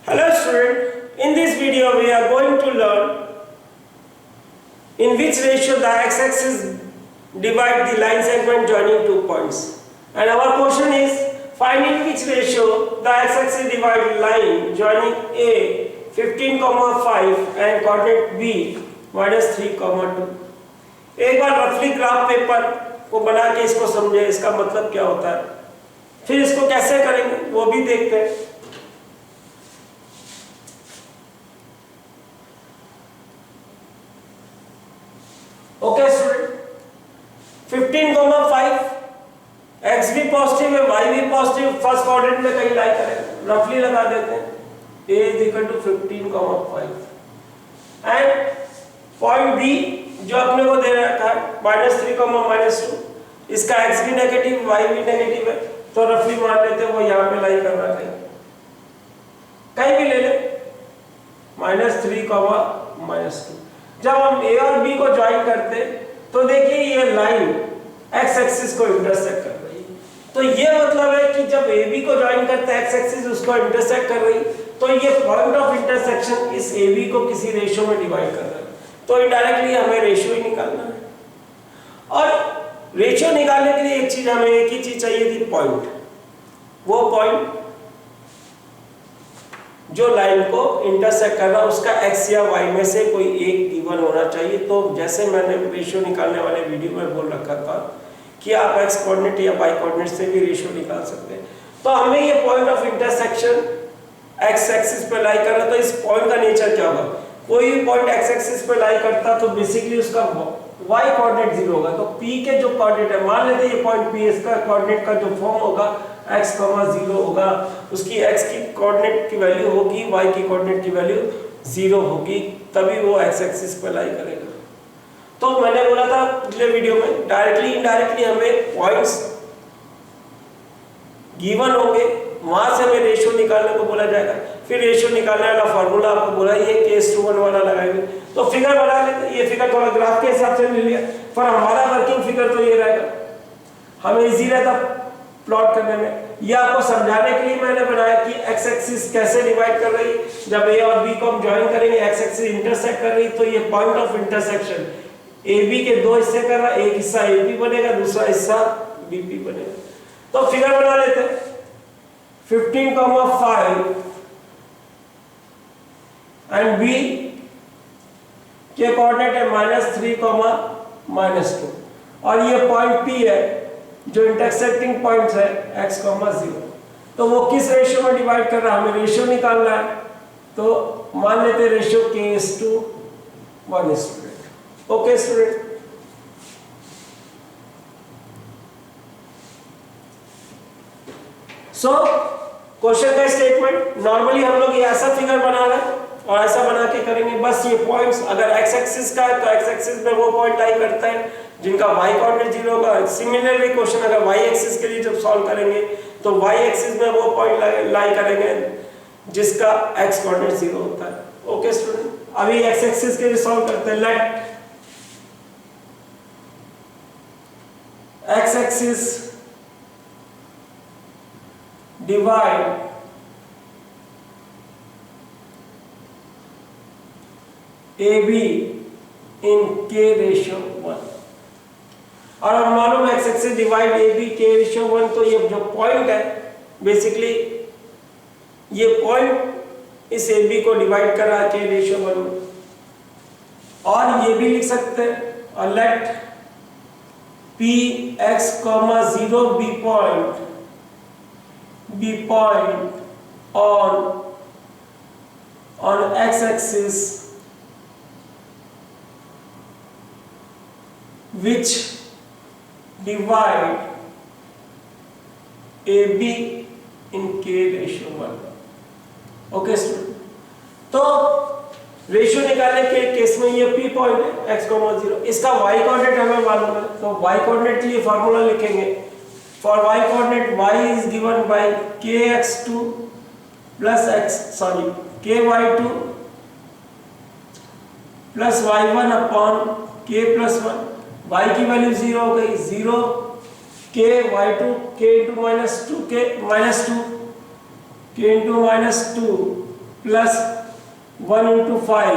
Hello student, in this video we are going to learn in which ratio the x-axis divide the line segment joining 2 points. And our question is, find in which ratio the x-axis divide line joining A 15,5 and coordinate B -3,2. एक बार रफली graph paper को बना के इसको समझे, इसका मतलब क्या होता है, फिर इसको कैसे करेंगे वो भी देखते हैं। ओके स्टूडेंट, 15,5 x भी पॉजिटिव है, y भी पॉजिटिव, फर्स्ट क्वाड्रेंट में कहीं लाई करें, रफली लगा देते हैं a = 15,5 एंड पॉइंट b जो अपने को दे रखा है -3,-2, इसका x भी नेगेटिव y भी नेगेटिव है, तो रफली मान लेते हैं वो यहाँ पे लाई कर रहा है, कहीं भी ले ले -3,-2। जब हम a और b को ज्वाइन करते तो देखिए ये लाइन x एक्सिस को इंटरसेक्ट कर रही है, तो ये मतलब है कि जब ab को ज्वाइन करते x एक्सिस उसको इंटरसेक्ट कर रही, तो ये पॉइंट ऑफ इंटरसेक्शन इस ab को किसी रेशियो में डिवाइड कर रहा है, तो इनडायरेक्टली हमें रेशियो ही निकालना है। और रेशियो निकालने के लिए एक चीज, हमें एक ही चीज चाहिए थी, पॉइंट। वो पॉइंट जो लाइन को इंटरसेक्ट कर रहा है उसका x या y में से कोई एक गिवन होना चाहिए। तो जैसे मैंने रेशियो निकालने वाले वीडियो में बोल रखा था कि आप x कोऑर्डिनेट या y कोऑर्डिनेट से भी रेशियो निकाल सकते हैं, तो हमें ये point of intersection x axis पे लाई कर रहा है, तो इस पॉइंट का नेचर क्या होगा, कोई भी पॉइंट x एक्सिस पे लाई करता तो बेसिकली उसका y कोऑर्डिनेट 0 होगा। तो p के जो कोऑर्डिनेट है, मान लेते हैं ये पॉइंट p, इसका कोऑर्डिनेट का जो फॉर्म होगा x, 0 होगा, उसकी x की कोऑर्डिनेट की वैल्यू होगी, y की कोऑर्डिनेट की वैल्यू 0 होगी, तभी वो x एक्सिस पे लाई करेगा। तो मैंने बोला था पिछले वीडियो में, डायरेक्टली इनडायरेक्टली हमें पॉइंट्स गिवन होंगे, वहां से हमें रेशियो निकालने को बोला जाएगा। फिर रेशियो निकालने वाला फार्मूला आपको बोला, ये K/1 वाला लगाएंगे। तो फिगर बना लेते, ये फिगर थोड़ा ग्राफ के हिसाब से ले लिया, पर हमारा वर्किंग फिगर तो ये रहेगा, हमें इजी रहता प्लॉट करने में। ये आपको समझाने के लिए मैंने बनाया कि x एक्सिस कैसे डिवाइड कर रही, जब a और b को हम ज्वाइन करेंगे, x एक्सिस इंटरसेक्ट कर रही, तो ये पॉइंट ऑफ इंटरसेक्शन ab के दो हिस्से कर रहा है, एक हिस्सा ab बनेगा, दूसरा हिस्सा bp बनेगा। तो फिगर बना लेते हैं, 15,5 एंड b के कोऑर्डिनेट है -3,-2, और ये पॉइंट p है जो इंटरसेक्टिंग पॉइंट्स है x, 0। तो वो किस रेशियो में डिवाइड कर रहा है, हमें रेशियो निकालना है, तो मान लेते हैं ratio K/1 student. Okay student, so question का स्टेटमेंट, नॉर्मली हम लोग ये ऐसा फिगर बना रहे हैं और ऐसा बना के करेंगे, बस ये पॉइंट्स अगर x एक्सिस का है तो x एक्सिस में वो पॉइंट लाई करता है जिनका y कोऑर्डिनेट 0 होगा। सिमिलरली क्वेश्चन अगर y एक्सिस के लिए जब सॉल्व करेंगे तो y एक्सिस में वो पॉइंट लाई करेंगे जिसका x कोऑर्डिनेट 0 होता है। ओके स्टूडेंट, अभी x एक्सिस के लिए सॉल्व करते हैं। Let x axis divide AB in K/1, और हम मालूम है x axis divide AB K/1, तो ये जो पॉइंट है बेसिकली ये पॉइंट इस AB को डिवाइड कर रहा है K/1 में, और ये भी लिख सकते हैं, और late Px, 0 be point on x axis which divide AB in K/1। Okay student, तो रेशियो निकालने के केस में ये P पॉइंट है x, 0, इसका y कोऑर्डिनेट हमें मालूम है, तो y कोऑर्डिनेट के लिए फार्मूला लिखेंगे। For y coordinate y is given by kx2 plus ky2 plus y1 upon k+1, y की वैल्यू 0 हो गई, 0 k y2 k into -2 k -2 k into -2 plus 1 into 5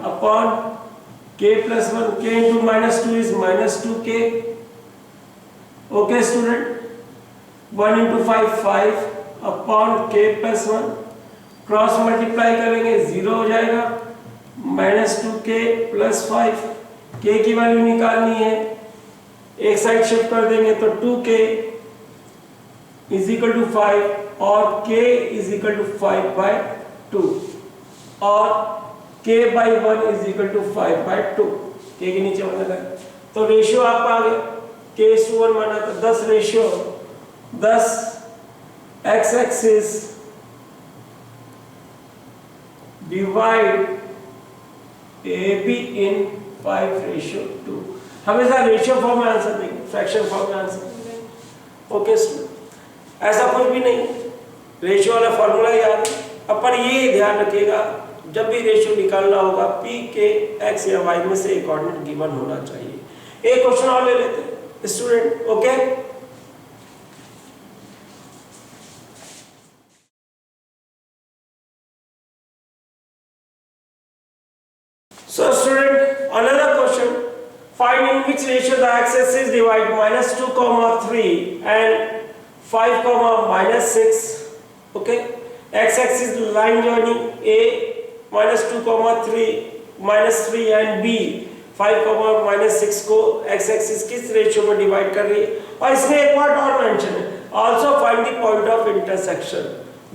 upon k plus 1, k into minus 2 is minus 2k. Okay student, 1 into 5 upon k plus 1, cross multiply करेंगे 0 हो जाएगा, minus 2k plus 5, k की value निकालनी है, एक side shift कर देंगे तो 2k इज इक्वल टू 5 और k इज इक्वल टू 5/2 और k by 1 is equal to 5/2, k के नीचे बनेगा। तो रेशियो आपका आ गया, k/1 माना तो 10 ratio 10 x axis divide AB in 5/2। हमेशा रेशियो फॉर्म में आंसर देंगे, फ्रैक्शन फॉर्म में आंसर देंगे। ओके स्टूडेंट, ऐसा कुछ भी नहीं, रेशियो वाला फॉर्मूला याद है। अब पर ये ध्यान रखिएगा, जब भी रेशियो निकालना होगा P के x या y में से एक कोऑर्डिनेट गिवन होना चाहिए। एक क्वेश्चन और ले लेते हैं student. Okay, so student, another question, find in which ratio the x-axis divide -2,3 and 5,-6. Okay, x-axis line joining A -2,3 -3 and B 5,-6 को x-axis किस रेशियो में डिवाइड कर रही है। और इसमें एक पॉइंट और मेंशन है, also find the point of intersection।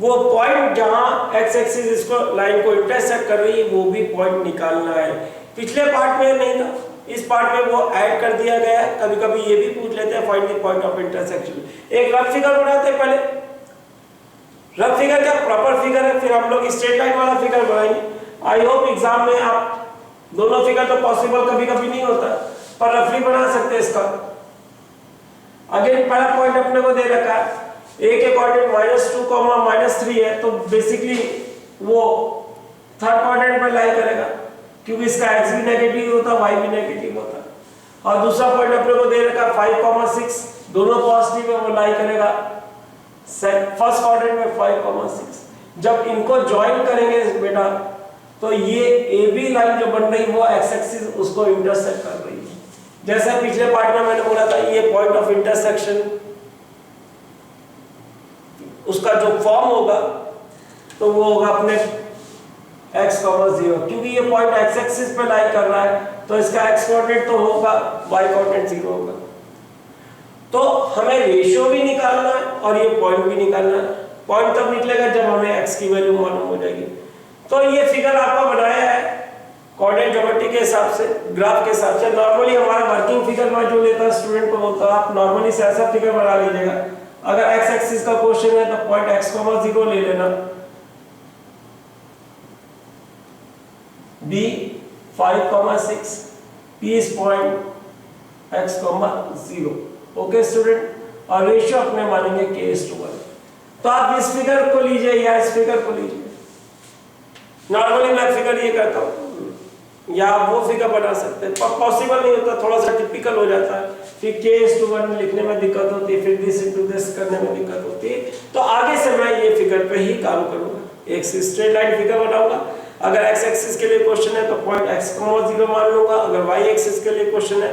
वो पॉइंट जहां x एक्सिस इसको लाइन को इंटरसेक्ट कर रही है वो भी पॉइंट निकालना है। पिछले पार्ट में नहीं था, इस पार्ट में वो ऐड कर दिया गया है। कभी कभी ये भी पूछ लेते हैं find the point of intersection. एक रफ फिगर बनाते हैं पहले, रफ फिगर क्या प्रॉपर फिगर है, फिर हम लोग स्ट्रेट लाइन वाला फिगर बनाएंगे। आई होप एग्जाम में आप दोनों फिगर तो पॉसिबल कभी कभी नहीं होता, पर रफली बना सकते हैं इसका। अगेन पहला पॉइंट अपने को दे रखा है, a के कोऑर्डिनेट -2, -3 है, तो बेसिकली वो थर्ड क्वाड्रेंट में लाई करेगा क्योंकि इसका x भी नेगेटिव होता है, y भी नेगेटिव होता है। और दूसरा पॉइंट अपने को दे रखा 5,6, दोनों पॉजिटिव है, वो लाई करेगा फर्स्ट क्वाड्रेंट में 5,6। जब इनको ज्वाइन करेंगे बेटा तो ये AB लाइन जो बन रही है वो x एक्सिस उसको इंटरसेक्ट कर रही है। जैसे पिछले पार्ट में मैंने बोला था ये पॉइंट ऑफ इंटरसेक्शन, उसका जो फॉर्म होगा तो वो होगा अपने x, 0, क्योंकि ये पॉइंट x एक्सिस पे लाई कर रहा है तो इसका x कोऑर्डिनेट तो होगा, y कोऑर्डिनेट 0 होगा। तो हमें रेशियो भी निकालना है और ये पॉइंट भी निकालना है। पॉइंट तब निकलेगा जब हमें x की वैल्यू मालूम हो जाएगी। तो ये फिगर आपको बनाया है कोऑर्डिनेट ज्योमेट्री के हिसाब से, ग्राफ के हिसाब से। नॉर्मली हमारा वर्किंग फिगर में जो लेता है स्टूडेंट को बोलता है आप नॉर्मली से ऐसा फिगर बना लीजिएगा। अगर x एक्सिस का क्वेश्चन है तो पॉइंट x, 0 ले लेना, B 5,6, P is point x, 0। Okay student, और रेशियो अपने मानेंगे k/1। तो आप इस फिगर को लीजिए या इस फिगर को लीजिए। नॉर्मली मैं फिगर ये करता हूँ या आप वो फिगर बना सकते हैं, पर पॉसिबल नहीं होता, थोड़ा सा टिपिकल हो जाता है, फिर k/1 लिखने में दिक्कत होती है, फिर दिस इनटू दिस करने में दिक्कत होती है। तो आगे से मैं ये फिगर पे ही काम करूंगा, एक स्ट्रेट लाइन फिगर बनाऊंगा। अगर x एक्सिस के लिए क्वेश्चन है तो पॉइंट x, 0 मान लूंगा। अगर y एक्सिस के लिए क्वेश्चन है,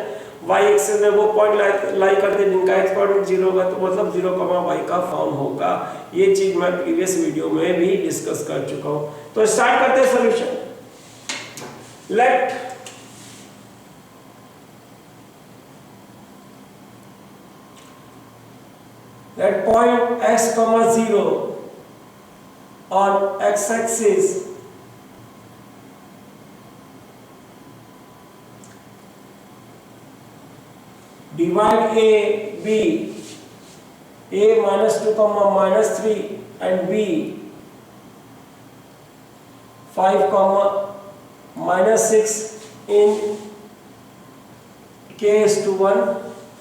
y एक्सिस में वो पॉइंट लाई करते हैं जिनका x कोऑर्डिनेट 0 होगा, तो मतलब 0, y का फॉर्म होगा। ये चीज मैं प्रीवियस वीडियो में भी डिस्कस कर चुका हूं। तो स्टार्ट करते हैं solution. Let point x, 0 on x axis divide AB, A -2, -3 and B 5, -6 in k/1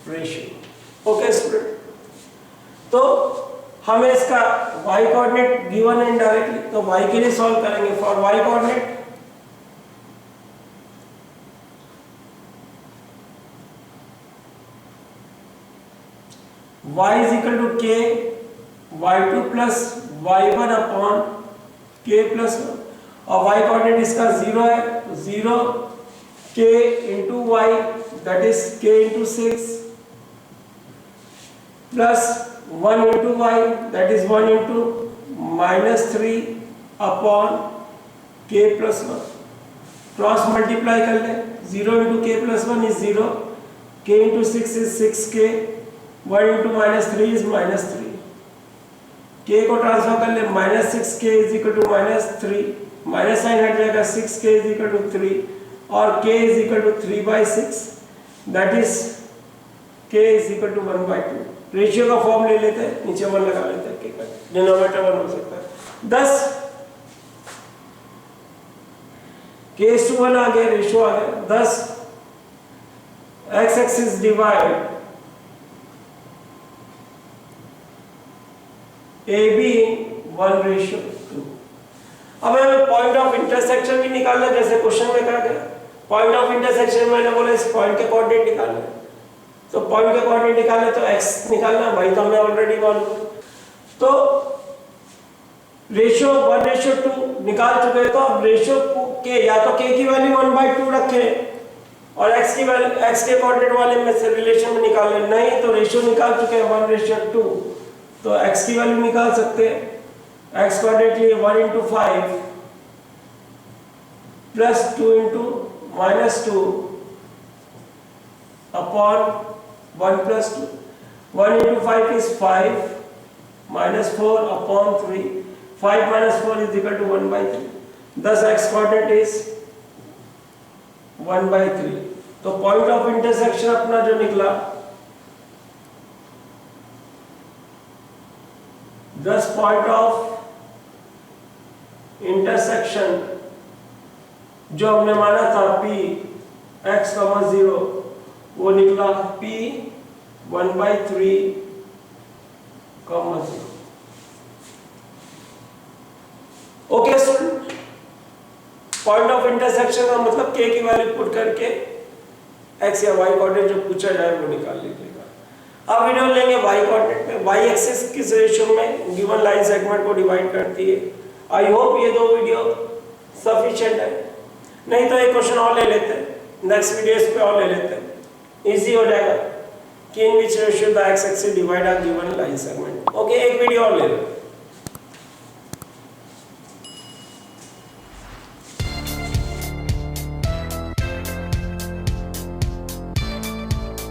ratio। Okay student, तो हमें इसका y कोऑर्डिनेट गिवन है इनडायरेक्टली, तो y के लिए सॉल्व करेंगे। For y coordinate y is equal to k y2 plus y1 upon k plus 1 और y coordinate इसका 0 है तो 0 k into y that is k into 6 plus 1 into y that is 1 into -3 upon k plus 1 cross multiply कर ले 0 into k plus 1 is 0 k into 6 is 6k 1 into -3 is -3 k को transfer कर ले -6k is equal to -3 minus sign हट जाएगा 6k is equal to 3 और k is equal to 3/6 that is k is equal to 1/2 ratio का form ले लेते हैं नीचे 1 लगा लेते हैं k का डिनोमिनेटर 1 हो सकता है 10 k/1 आ गया रेशियो आ गया 10 x एक्सिस डिवाइड AB 1/2। अब हमें पॉइंट ऑफ इंटरसेक्शन भी निकालना है जैसे क्वेश्चन में कहा गया पॉइंट ऑफ इंटरसेक्शन मैंने बोला इस पॉइंट के कोऑर्डिनेट निकालना है तो पॉइंट के कोऑर्डिनेट निकालने तो x निकालना है भाई तो हमें ऑलरेडी मालूम है तो रेशियो 1/2 निकाल चुके हैं तो अब रेशियो के या तो k की वैल्यू 1/2 रखें और x की वैल्यू x के कोऑर्डिनेट वाले में से रिलेशन में निकाल लें नहीं तो रेशियो निकाल चुके हैं 1/2 तो x की वैल्यू निकाल सकते हैं x कोऑर्डिनेट लिए 1 into 5 plus 2 into -2 upon 1 plus 2 1 into 5 is 5 -4 upon 3 5 minus 4 is equal to 1/3 thus x coordinate is 1/3 तो पॉइंट ऑफ इंटरसेक्शन अपना जो निकला 10 पॉइंट ऑफ इंटरसेक्शन जो हमने माना था p x, 0 वो निकला p 1/3, 0 okay student point of intersection का मतलब k की वैल्यू पुट करके x या y कोऑर्डिनेट जो पूछा जाए वो निकाल लीजिएगा। अब वीडियो लेंगे y कोऑर्डिनेट में y एक्सिस किस रेशियो में गिवन लाइन सेगमेंट को डिवाइड करती है। आई होप ये 2 वीडियो सफिशिएंट है नहीं तो एक क्वेश्चन और ले लेते हैं नेक्स्ट वीडियो इस पे और ले लेते हैं इजी हो जाएगा कि in which ratio the x axis divide a given line segment. Okay एक वीडियो और ले लो।